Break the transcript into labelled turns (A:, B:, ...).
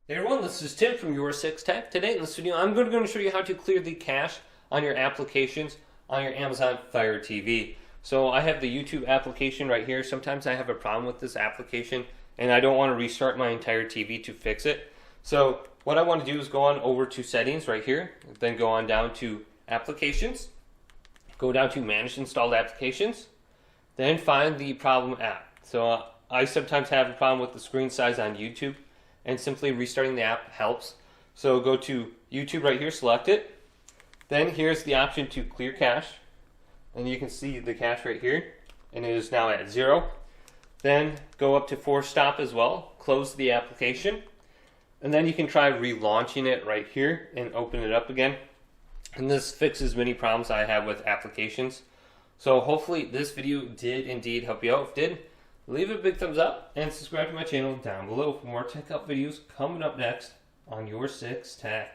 A: Hey everyone, this is Tim from YourSixTech. Today in this video, I'm going to show you how to clear the cache on your applications on your Amazon Fire TV. So I have the YouTube application right here. Sometimes I have a problem with this application and I don't want to restart my entire TV to fix it. So what I want to do is go on over to settings right here, then go on down to applications, go down to manage installed applications, then find the problem app. So I sometimes have a problem with the screen size on YouTube, and simply restarting the app helps. So go to YouTube right here, select it. Then here's the option to clear cache. And you can see the cache right here, and it is now at 0. Then go up to force stop as well, close the application. And then you can try relaunching it right here and open it up again. And this fixes many problems I have with applications. So hopefully this video did indeed help you out. If it did, leave a big thumbs up and subscribe to my channel down below for more tech help videos coming up next on YourSixTech.